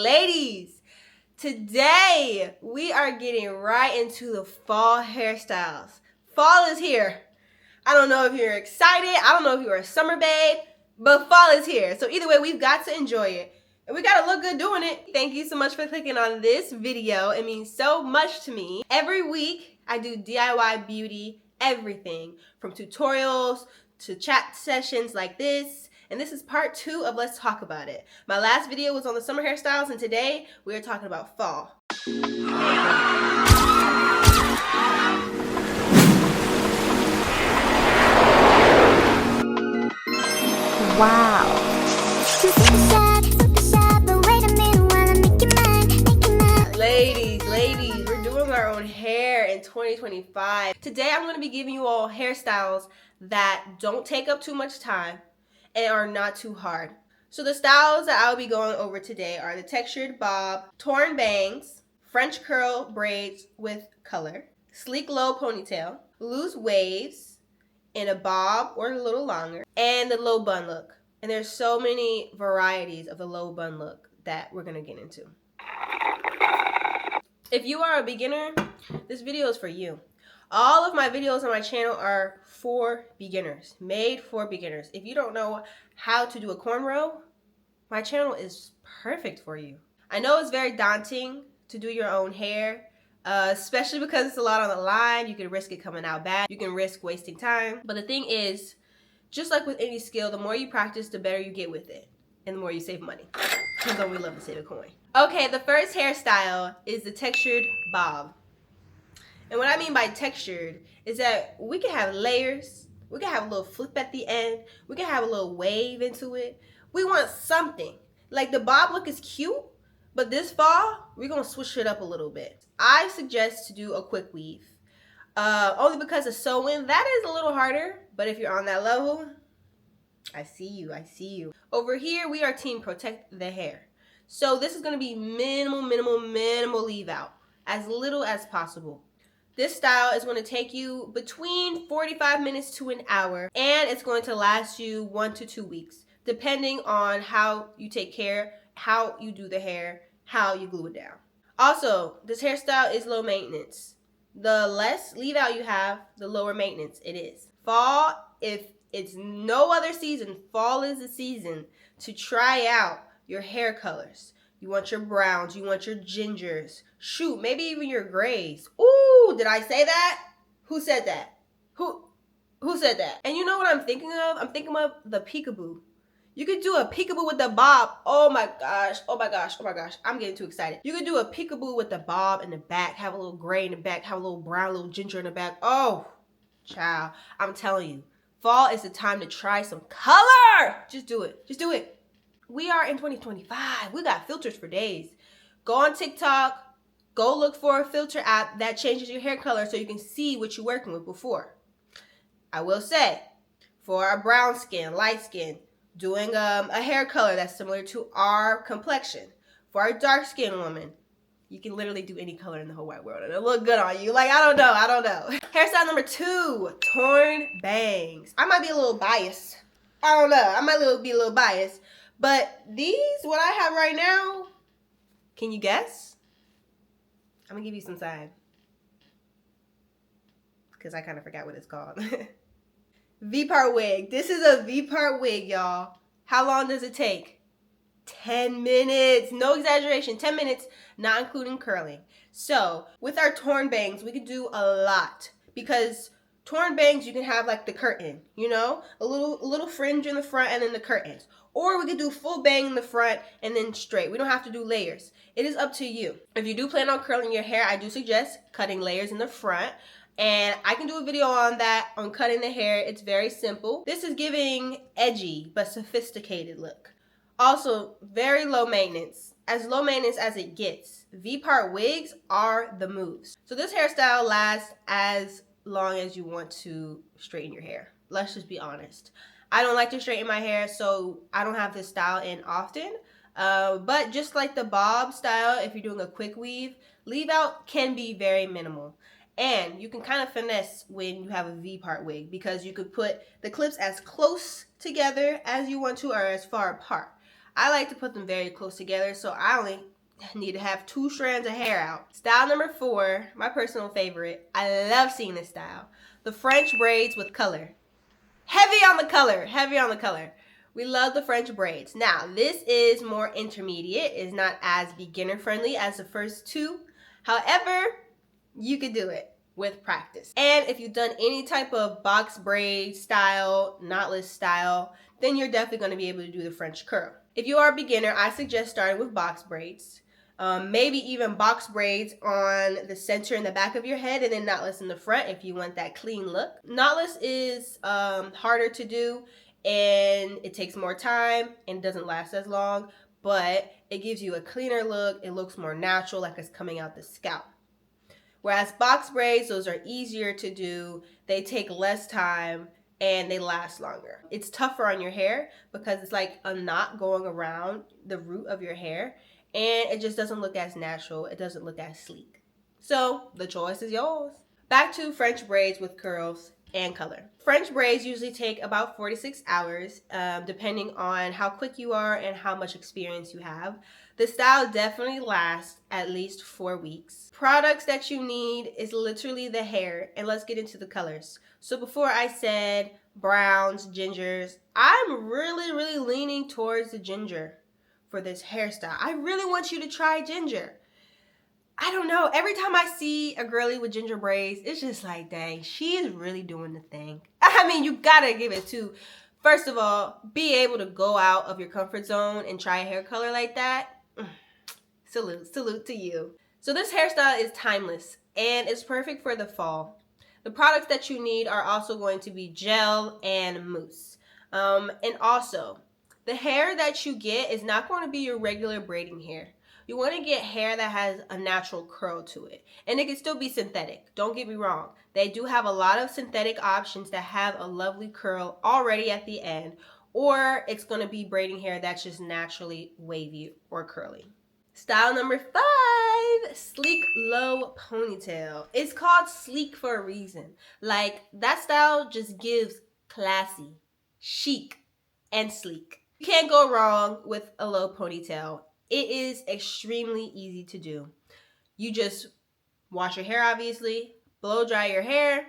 Ladies, today we are getting right into the fall hairstyles. Fall is here. I don't know if you're excited. I don't know if you're a summer babe, but fall is here. So either way, we've got to enjoy it. And we gotta look good doing it. Thank you so much for clicking on this video. It means so much to me. Every week, I do DIY beauty, everything from tutorials to chat sessions like this. And this is part 2 of Let's Talk About It. My last video was on the summer hairstyles, and today we are talking about fall. Wow. Ladies, we're doing our own hair in 2025. Today I'm going to be giving you all hairstyles that don't take up too much time and are not too hard. So the styles that I'll be going over today are the textured bob, torn bangs, French curl braids with color, sleek low ponytail, loose waves in a bob or a little longer, and the low bun look. And there's so many varieties of the low bun look that we're gonna get into. If you are a beginner, this video is for you. All of my videos on my channel are for beginners, made for beginners. If you don't know how to do a cornrow, my channel is perfect for you. I know it's very daunting to do your own hair, especially because it's a lot on the line. You can risk it coming out bad. You can risk wasting time. But the thing is, just like with any skill, the more you practice, the better you get with it. And the more you save money. Because don't we love to save a coin. Okay, the first hairstyle is the textured bob. And what I mean by textured is that we can have layers. We can have a little flip at the end. We can have a little wave into it. We want something. Like the bob look is cute, but this fall, we're going to switch it up a little bit. I suggest to do a quick weave. Only because of sewing, that is a little harder. But if you're on that level, I see you, I see you. Over here, we are team protect the hair. So this is going to be minimal leave out. As little as possible. This style is going to take you between 45 minutes to an hour. And it's going to last you 1 to 2 weeks. Depending on how you take care, how you do the hair, how you glue it down. Also, this hairstyle is low maintenance. The less leave out you have, the lower maintenance it is. Fall, if it's no other season, fall is the season to try out your hair colors. You want your browns, you want your gingers. Shoot, maybe even your grays. Ooh, did I say that? Who said that? Who said that? And you know what I'm thinking of? I'm thinking of the peekaboo. You could do a peekaboo with the bob. Oh my gosh. I'm getting too excited. You could do a peekaboo with the bob in the back, have a little gray in the back, have a little brown, little ginger in the back. Oh, child, I'm telling you. Fall is the time to try some color. Just do it. Just do it. We are in 2025. We got filters for days. Go on TikTok. Go look for a filter app that changes your hair color so you can see what you're working with before. I will say, for our brown skin, light skin, doing a hair color that's similar to our complexion. For our dark skin woman, you can literally do any color in the whole wide world and it'll look good on you. Like, I don't know. Hairstyle number 2, torn bangs. I might be a little biased. I don't know. I might be a little biased. But these, what I have right now, can you guess? I'm going to give you some time. Because I kind of forgot what it's called. V-part wig. This is a V-part wig, y'all. How long does it take? 10 minutes. No exaggeration. 10 minutes, not including curling. So, with our torn bangs, we could do a lot. Because torn bangs, you can have like the curtain, you know? A little fringe in the front and then the curtains. Or we could do full bang in the front and then straight. We don't have to do layers. It is up to you. If you do plan on curling your hair, I do suggest cutting layers in the front. And I can do a video on that, on cutting the hair. It's very simple. This is giving edgy but sophisticated look. Also, very low maintenance. As low maintenance as it gets. V-part wigs are the moves. So this hairstyle lasts as long as you want to straighten your hair. Let's just be honest. I don't like to straighten my hair, so I don't have this style in often. But just like the bob style, if you're doing a quick weave, leave out can be very minimal. And you can kind of finesse when you have a V-part wig because you could put the clips as close together as you want to or as far apart. I like to put them very close together, so I only need to have 2 strands of hair out. Style number 4, my personal favorite. I love seeing this style. The French braids with color. Heavy on the color, heavy on the color. We love the French braids. Now, this is more intermediate. It's not as beginner friendly as the first 2. However, you could do it with practice. And if you've done any type of box braid style, knotless style, then you're definitely going to be able to do the French curl. If you are a beginner, I suggest starting with box braids. Maybe even box braids on the center and the back of your head, and then knotless in the front if you want that clean look. Knotless is harder to do, and it takes more time and doesn't last as long, but it gives you a cleaner look. It looks more natural, like it's coming out the scalp. Whereas box braids, those are easier to do, they take less time, and they last longer. It's tougher on your hair because it's like a knot going around the root of your hair, and it just doesn't look as natural. It doesn't look as sleek. So the choice is yours. Back to French braids with curls and color. French braids usually take about 4 to 6 hours, depending on how quick you are and how much experience you have. The style definitely lasts at least 4 weeks. Products that you need is literally the hair, and let's get into the colors. So before I said browns, gingers, I'm really leaning towards the ginger for this hairstyle. I really want you to try ginger. I don't know. Every time I see a girly with ginger braids, it's just like, dang, she is really doing the thing. I mean, you gotta give it to, first of all, be able to go out of your comfort zone and try a hair color like that. Salute to you. So this hairstyle is timeless, and it's perfect for the fall. The products that you need are also going to be gel and mousse. And also, the hair that you get is not going to be your regular braiding hair. You want to get hair that has a natural curl to it. And it can still be synthetic. Don't get me wrong. They do have a lot of synthetic options that have a lovely curl already at the end. Or it's going to be braiding hair that's just naturally wavy or curly. Style number 5, sleek low ponytail. It's called sleek for a reason. Like, that style just gives classy, chic, and sleek. You can't go wrong with a low ponytail. It is extremely easy to do. You just wash your hair, obviously, blow dry your hair,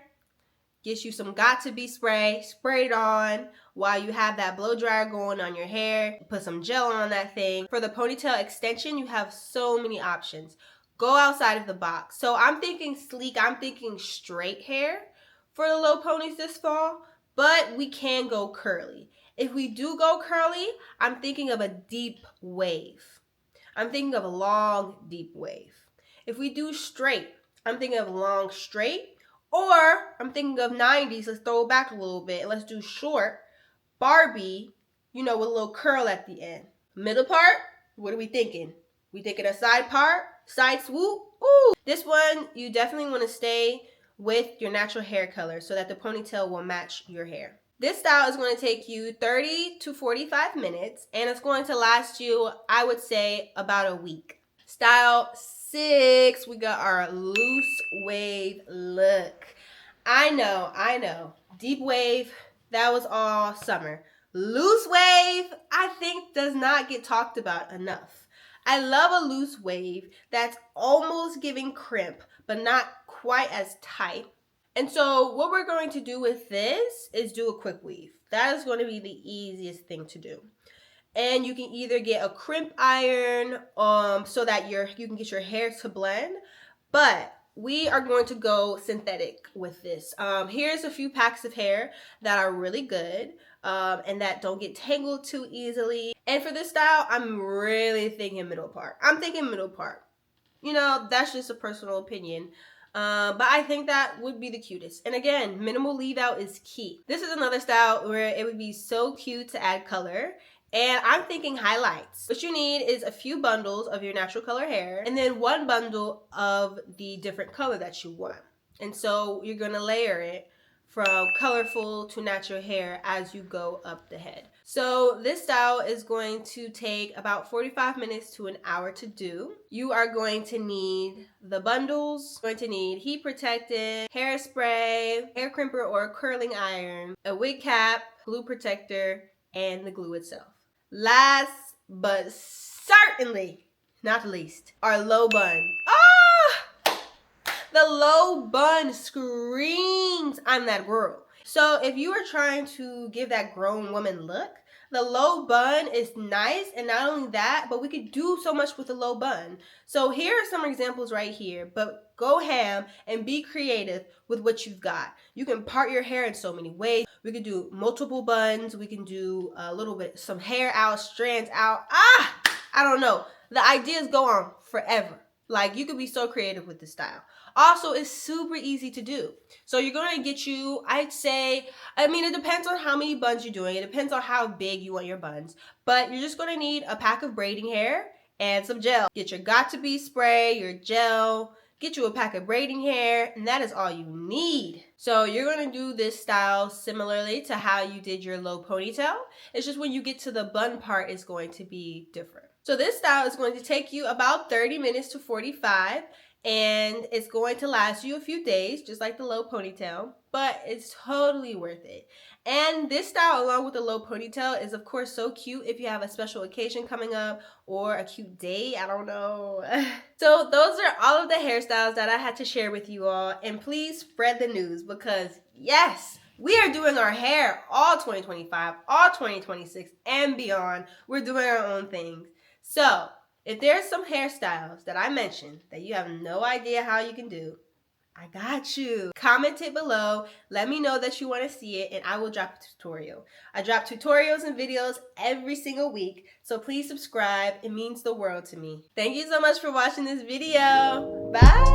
get you some got-to-be spray, spray it on while you have that blow dryer going on your hair. Put some gel on that thing. For the ponytail extension, you have so many options. Go outside of the box. So I'm thinking sleek, I'm thinking straight hair for the low ponies this fall, but we can go curly. If we do go curly, I'm thinking of a deep wave. I'm thinking of a long, deep wave. If we do straight, I'm thinking of long, straight. Or I'm thinking of 90s. Let's throw it back a little bit. Let's do short, Barbie, with a little curl at the end. Middle part, what are we thinking? We thinking a side part, side swoop? Ooh. This one, you definitely want to stay with your natural hair color so that the ponytail will match your hair. This style is going to take you 30 to 45 minutes, and it's going to last you, I would say, about a week. Style 6, we got our loose wave look. I know. Deep wave, that was all summer. Loose wave, I think, does not get talked about enough. I love a loose wave that's almost giving crimp, but not quite as tight. And so what we're going to do with this is do a quick weave. That is going to be the easiest thing to do. And you can either get a crimp iron so that you can get your hair to blend, but we are going to go synthetic with this. Here's a few packs of hair that are really good and that don't get tangled too easily. And for this style, I'm really thinking middle part. I'm thinking middle part. That's just a personal opinion. But I think that would be the cutest. And again, minimal leave out is key. This is another style where it would be so cute to add color. And I'm thinking highlights. What you need is a few bundles of your natural color hair and then one bundle of the different color that you want. And so you're going to layer it from colorful to natural hair as you go up the head. So this style is going to take about 45 minutes to an hour to do. You are going to need the bundles, going to need heat protectant, hairspray, hair crimper or curling iron, a wig cap, glue protector, and the glue itself. Last but certainly not the least, our low bun. Ah! The low bun screams, I'm that girl. So if you are trying to give that grown woman look, the low bun is nice, and not only that, but we could do so much with the low bun. So here are some examples right here, but go ham and be creative with what you've got. You can part your hair in so many ways. We could do multiple buns. We can do a little bit, some hair out, strands out. I don't know. The ideas go on forever. Like, you could be so creative with this style. Also, it's super easy to do. So you're going to get you, I'd say, I mean, it depends on how many buns you're doing. It depends on how big you want your buns. But you're just going to need a pack of braiding hair and some gel. Get your Got2b spray, your gel, get you a pack of braiding hair, and that is all you need. So you're going to do this style similarly to how you did your low ponytail. It's just when you get to the bun part, it's going to be different. So this style is going to take you about 30 minutes to 45, and it's going to last you a few days, just like the low ponytail, but it's totally worth it. And this style, along with the low ponytail, is of course so cute if you have a special occasion coming up or a cute day, I don't know. So those are all of the hairstyles that I had to share with you all, and please spread the news, because yes, we are doing our hair all 2025, all 2026, and beyond. We're doing our own things. So if there's some hairstyles that I mentioned that you have no idea how you can do, I got you. Comment it below. Let me know that you want to see it, and I will drop a tutorial. I drop tutorials and videos every single week, so please subscribe. It means the world to me. Thank you so much for watching this video. Bye.